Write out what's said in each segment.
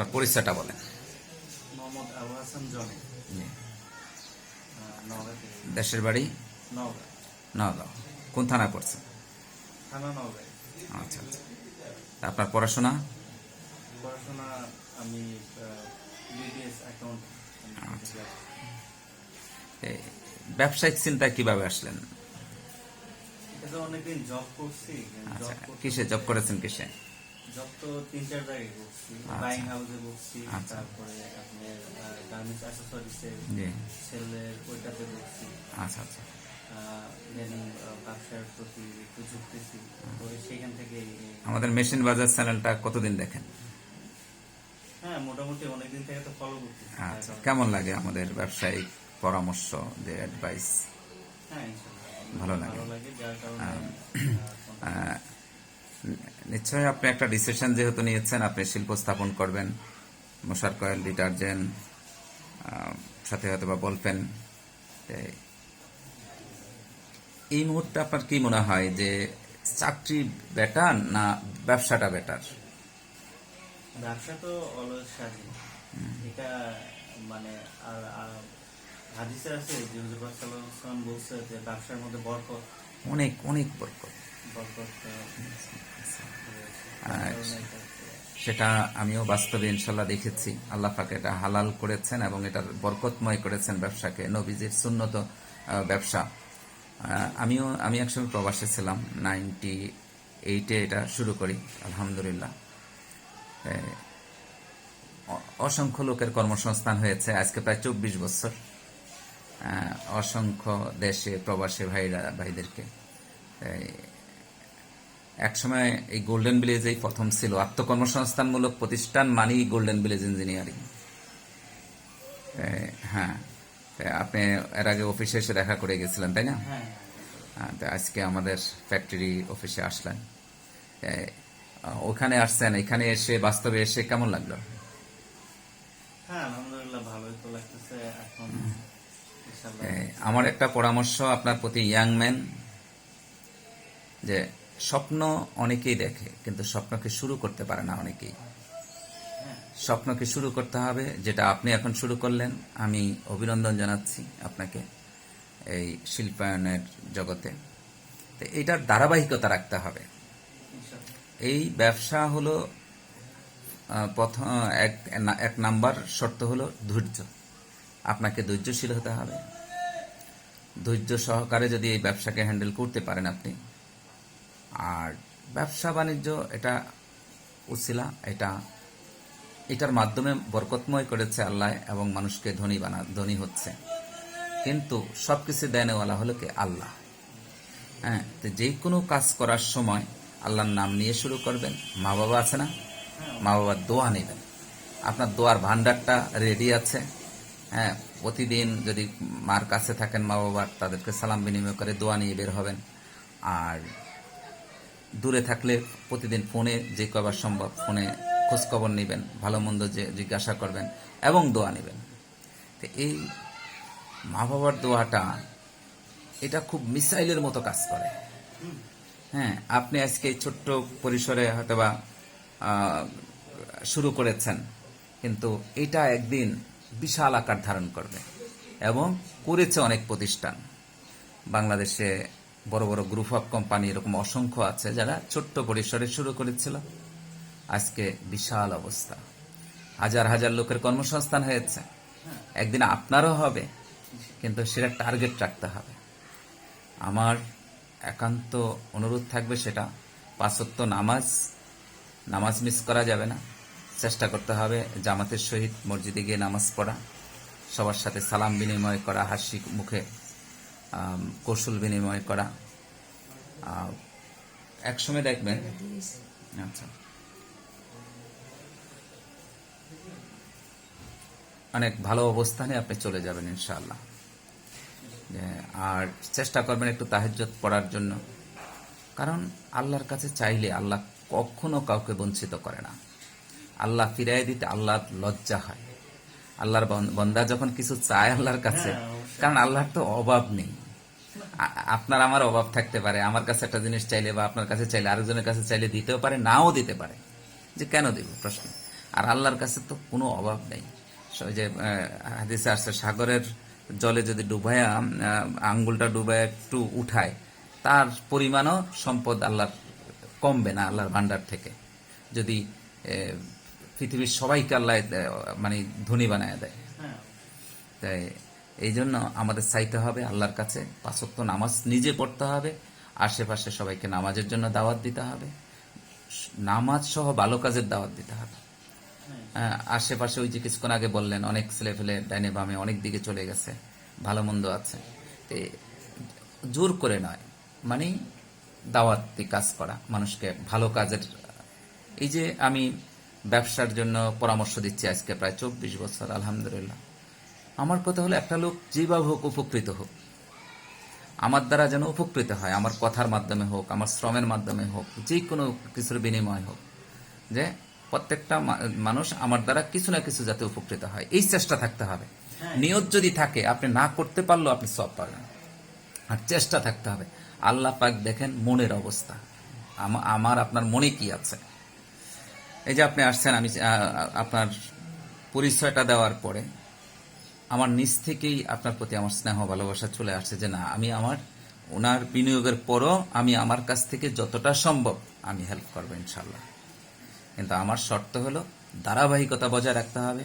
আপনার পরিচয়টা বলেন। মোহাম্মদ আবু হাসান জনি, জি। নওগাঁ থেকে। দেশের বাড়ি নওগাঁ নগাঁও। কোন থানায় পড়ছেন? থানা নওগাঁ। আচ্ছা আচ্ছা। তা আপনার পড়াশোনা? পড়াশোনা আমি বিবিএস অ্যাকাউন্ট। আচ্ছা। এই ব্যবসায়িক চিন্তায় কিভাবে আসলেন? এটা অনেকদিন জব করছি। আচ্ছা, কিসে জব করেছেন? কিসে জব তো 3-4 জায়গায় করছি। আচ্ছা। বাইং হাউসে করছি, আচ্ছা। তারপরে আপনার গার্মেন্টস অ্যাসেসরিজে জি। সেলের ওইটাতে করছি। আচ্ছা আচ্ছা। ইদানিং ব্যবসার প্রতি একটু ঝুঁকতেছি, তো সেখান থেকে আমাদের মেশিন বাজার চ্যানেলটা কতদিন দেখেন? হ্যাঁ, মোটামুটি অনেকদিন থেকে তো ফলো করতেছি। আচ্ছা, কেমন লাগে আমাদের ব্যবসায়িক পরামর্শ, যে অ্যাডভাইস? হ্যাঁ, ইনশাআল্লাহ ভালো লাগে। ভালো লাগে, যার কারণে আহ, নিশ্চয়ই আপনি একটা ডিসিশন যেহেতু নিয়েছেন, আপনি শিল্প স্থাপন করবেন, মশার কয়েল, ডিটারজেন্ট, সাথে হয়তো বা বলপেন। এই মুহূর্তে আপনার কি মনে হয় যে চাকরি বেটার না ব্যবসাটা বেটার? ব্যবসা তো অলওয়েজ স্বাধীন, এটা মানে আর হাদিসে আছে যে হুজুর পাক সাল্লাল্লাহু আলাইহি ওয়াসাল্লাম বলছে যে ব্যবসার মধ্যে বরকত অনেক অনেক বরকত। বরকত রয়েছে। আর কারণে এটা সেটা আমিও বাস্তবে ইনশাল্লাহ দেখেছি। আল্লাহ পাক এটা হালাল করেছেন এবং এটার বরকতময় করেছেন ব্যবসাকে, নবীজির সুন্নত ব্যবসা। আমি একসময় প্রবাসে ছিলাম, 98-এ এটা শুরু করি। আলহামদুলিল্লাহ অসংখ্য লোকের কর্মসংস্থান হয়েছে, আজকে প্রায় 24 বছর। অসংখ্য দেশে প্রবাসী ভাইদেরকে। একসময় এই গোল্ডেন ভিলেজেই প্রথম ছিল আত্মকর্মসংস্থানমূলক প্রতিষ্ঠান, মানি গোল্ডেন ভিলেজ ইঞ্জিনিয়ারিং। হ্যাঁ, আপনি এর আগে অফিসে এসে দেখা করে গেছিলেন, তাই না? তো আজকে আমাদের ফ্যাক্টরি অফিসে আসলেন। ওখানে আসছেন, এখানে এসে বাস্তবে এসে কেমন লাগলো? হ্যাঁ, আলহামদুলিল্লাহ ভালোই তো লাগতেছে এখন। ইনশাআল্লাহ আমার একটা পরামর্শ আপনার প্রতি, ইয়াং ম্যান, যে স্বপ্ন অনেকেই দেখে কিন্তু স্বপ্নকে শুরু করতে পারে না অনেকেই। স্বপ্নকে শুরু করতে হবে, যেটা আপনি এখন শুরু করলেন। আমি অভিনন্দন জানাচ্ছি আপনাকে এই শিল্পায়নের জগতে। তো এইটার ধারাবাহিকতা রাখতে হবে। এই ব্যবসা হলো প্রথম এক নাম্বার শর্ত হলো ধৈর্য। আপনাকে ধৈর্যশীল হতে হবে। ধৈর্য সহকারে যদি এই ব্যবসাকে হ্যান্ডেল করতে পারেন আপনি, আর ব্যবসা বাণিজ্য এটা উছিলা, এটার মাধ্যমে বরকতময় করেছে আল্লাহ এবং মানুষকে ধনী হচ্ছে। কিন্তু সবকিছু দেনওয়ালা হলো কে? আল্লাহ। হ্যাঁ, তো যে কোনো কাজ করার সময় আল্লাহর নাম নিয়ে শুরু করবেন। মা বাবা আছে না, মা বাবার দোয়া নেবেন। আপনার দোয়ার ভান্ডারটা রেডি আছে। হ্যাঁ, প্রতিদিন যদি মার কাছে থাকেন মা বাবার, তাদেরকে সালাম বিনিময় করে দোয়া নিয়ে বের হবেন। আর দূরে থাকলে প্রতিদিন ফোনে যে কবার সম্ভব ফোনে খোঁজখবর নেবেন, ভালো মন্দ জিজ্ঞাসা করবেন এবং দোয়া নেবেন। তো এই মা বাবার দোয়াটা এটা খুব মিসাইলের মতো কাজ করে। হ্যাঁ, আপনি আজকে এই ছোট্ট পরিসরে হয়তোবা শুরু করেছেন, কিন্তু এটা একদিন বিশাল আকার ধারণ করবে এবং করেছে অনেক প্রতিষ্ঠান। বাংলাদেশে বড় বড় গ্রুপ অফ কোম্পানি এরকম অসংখ্য আছে যারা ছোট্ট পরিসরে শুরু করেছিল, আজকে বিশাল অবস্থা। হাজার হাজার লোকের কর্মসংস্থান হয়েছে। একদিন আপনারও হবে, কিন্তু সেটা টার্গেট রাখতে হবে। আমার একান্ত অনুরোধ থাকবে সেটা 5 ওয়াক্ত নামাজ মিস করা যাবে না। চেষ্টা করতে হবে জামাতের সহিত মসজিদে গিয়ে নামাজ পড়া, সবার সাথে সালাম বিনিময় করা, হাসি মুখে কৌশল বিনিময় করা। একসময় দেখবেন, আচ্ছা, অনেক ভালো অবস্থানে আপনি চলে যাবেন ইনশাআল্লাহ। আর চেষ্টা করবেন একটু তাহাজ্জুদ পড়ার জন্য, কারণ আল্লাহর কাছে চাইলে আল্লাহ কখনো কাউকে বঞ্চিত করে না। আল্লাহ ফিরাই দিতে আল্লাহর লজ্জা হয়। আল্লাহর বান্দা যখন কিছু চায় আল্লাহর কাছে, কারণ আল্লাহর তো অভাব নেই। আপনার আমার অভাব থাকতে পারে, আমার কাছে একটা জিনিস চাইলে বা আপনার কাছে চাইলে আরেকজনের কাছে চাইলে দিতেও পারে, নাও দিতে পারে। যে কেন দিব প্রশ্ন। আর আল্লাহর কাছে তো কোনো অভাব নেই। ওই যে হাদিসে আসছে, সাগরের জলে যদি ডুবায়া আঙ্গুলটা ডুবায় একটু উঠায়, তার পরিমাণও সম্পদ আল্লাহর কমবে না আল্লাহর ভান্ডার থেকে। যদি পৃথিবীর সবাইকে আল্লাহ মানে ধনী বানায় দেয়। হ্যাঁ, তাই এই জন্য আমাদের চাইতে হবে আল্লাহর কাছে, 5 ওয়াক্ত নামাজ নিজে পড়তে হবে, আশেপাশে সবাইকে নামাজের জন্য দাওয়াত দিতে হবে, নামাজ সহ ভালো কাজের দাওয়াত দিতে হবে। আশেপাশে ওই যে কিছুক্ষণ আগে বললেন, অনেক ছেলে ফেলে ডাইনে বামে অনেক দিকে চলে গেছে, ভালো মন্দ আছে। তো জোর করে নয়, মানে দাওয়াতি কাজ করা, মানুষকে ভালো কাজের। এই যে আমি ব্যবসার জন্য পরামর্শ দিচ্ছি আজকে প্রায় 24 বছর, আলহামদুলিল্লাহ। আমার কথা হলো, একটা লোক যেভাবে হোক উপকৃত হোক, আমার দ্বারা যেন উপকৃত হয়, আমার কথার মাধ্যমে হোক, আমার শ্রমের মাধ্যমে হোক, যে কোনো কিছুর বিনিময় হোক, যে প্রত্যেকটা মানুষ আমার দ্বারা কিছু না কিছু যাতে উপকৃত হয়, এই চেষ্টা থাকতে হবে। নিয়ত যদি থাকে, আপনি না করতে পারলেও আপনি সব পারবেন, আর চেষ্টা থাকতে হবে। আল্লাহ পাক দেখেন মনের অবস্থা, আমার আপনার মনে কি আছে। এই যে আপনি আসছেন, আমি আপনার পরিচয়টা দেওয়ার পরে আমার নিজ থেকেই আপনার প্রতি আমার স্নেহ ভালোবাসা চলে আসছে, যে না, আমি আমার ওনার বিনিয়োগের পরও আমি আমার কাছ থেকে যতটা সম্ভব আমি হেল্প করবো ইনশাল্লাহ। কিন্তু আমার শর্ত হলো ধারাবাহিকতা বজায় রাখতে হবে।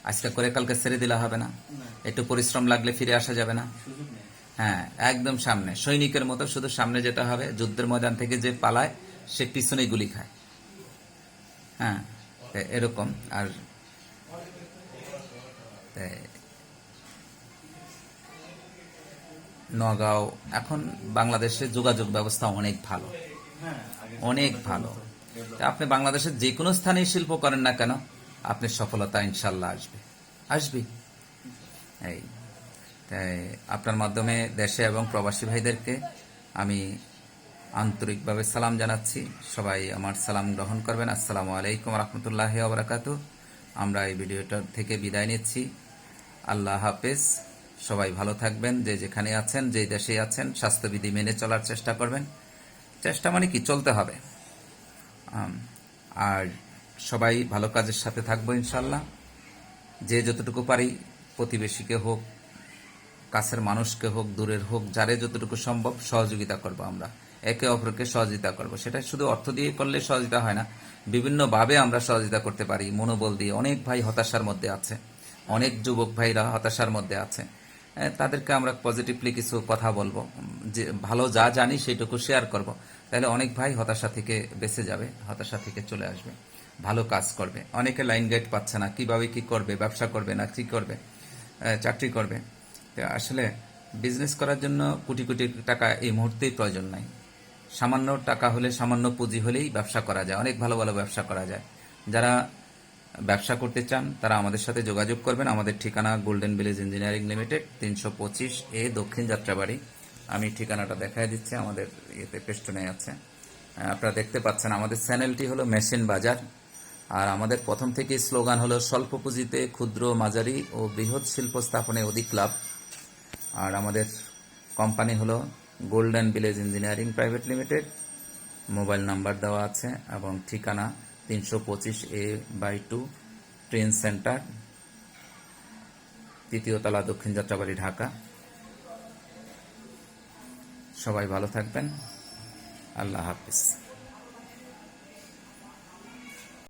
আজকে করে কালকে ছেড়ে দিলে হবে না, একটু পরিশ্রম লাগলে ফিরে আসা যাবে না। হ্যাঁ, একদম সামনে সৈনিকের মতো শুধু সামনে যেতে হবে। যুদ্ধের ময়দান থেকে যে পালায় সে পিছনেই গুলি খায়। হ্যাঁ, এরকম। আর নগাঁও, এখন বাংলাদেশের যোগাযোগ ব্যবস্থা অনেক ভালো, অনেক ভালো। আপনি বাংলাদেশের যে কোনো স্থানেই শিল্প করেন না কেন, আপনি সফলতা ইনশাল্লাহ আসবে। এই তাই আপনার মাধ্যমে দেশে এবং প্রবাসী ভাইদেরকে আমি আন্তরিকভাবে সালাম জানাচ্ছি। সবাই আমার সালাম গ্রহণ করবেন। আসসালামু আলাইকুম রহমতুল্লাহি ওয়া বারাকাতুহু। আমরা এই ভিডিওটা থেকে বিদায় নিচ্ছি। আল্লাহ হাফেজ। সবাই ভালো থাকবেন, যে যেখানে আছেন, যে দেশে আছেন, স্বাস্থ্যবিধি মেনে চলার চেষ্টা করবেন। চেষ্টা মানে কি, চলতে হবে। আর সবাই ভালো কাজের সাথে থাকবো ইনশাল্লাহ। যে যতটুকু পারি, প্রতিবেশীকে হোক, কাছের মানুষকে হোক, দূরের হোক, যারে যতটুকু সম্ভব সহযোগিতা করব। আমরা একে অপরকে সহযোগিতা করব। সেটা শুধু অর্থ দিয়ে করলে সহযোগিতা হয় না, বিভিন্নভাবে আমরা সহযোগিতা করতে পারি। মনোবল দিয়ে। অনেক ভাই হতাশার মধ্যে আছে, অনেক যুবক ভাইরা হতাশার মধ্যে আছে, তাদেরকে আমরা পজিটিভলি কিছু কথা বলবো, যে ভালো যা জানি সেইটুকু শেয়ার করব। তাহলে অনেক ভাই হতাশা থেকে বেঁচে যাবে, হতাশা থেকে চলে আসবে, ভালো কাজ করবে। অনেকে লাইন গাইড পাচ্ছে না, কিভাবে কি করবে, ব্যবসা করবে না কি করবে, চাকরি করবে। আসলে বিজনেস করার জন্য কোটি কোটি টাকা এই মুহূর্তেই প্রয়োজন নাই। সামান্য টাকা হলে, সামান্য পুঁজি হলেই ব্যবসা করা যায়, অনেক ভালো ভালো ব্যবসা করা যায়। যারা ব্যবসা করতে চান তারা আমাদের সাথে যোগাযোগ করবেন। আমাদের ঠিকানা golden village engineering limited, 325A, দক্ষিণ যাত্রাবাড়ি। আমি ঠিকানাটা দেখাই দিচ্ছি, আমাদের ইয়েতে পেস্টনে আছে, আপনারা দেখতে পাচ্ছেন। আমাদের চ্যানেলটি হলো মেশিন বাজার, আর আমাদের প্রথম থেকেই স্লোগান হলো স্বল্প পুঁজিতে ক্ষুদ্র, মাঝারি ও বৃহৎ শিল্প স্থাপনে অধিক লাভ। আর আমাদের কোম্পানি হলো golden village engineering private limited. Mobile number দেওয়া আছে এবং ঠিকানা 325A/2 ট্রেন সেন্টার, 3য় তলা, দক্ষিণ যাত্রাবাড়ি, ঢাকা। সবাই ভালো থাকবেন। আল্লাহ হাফিজ।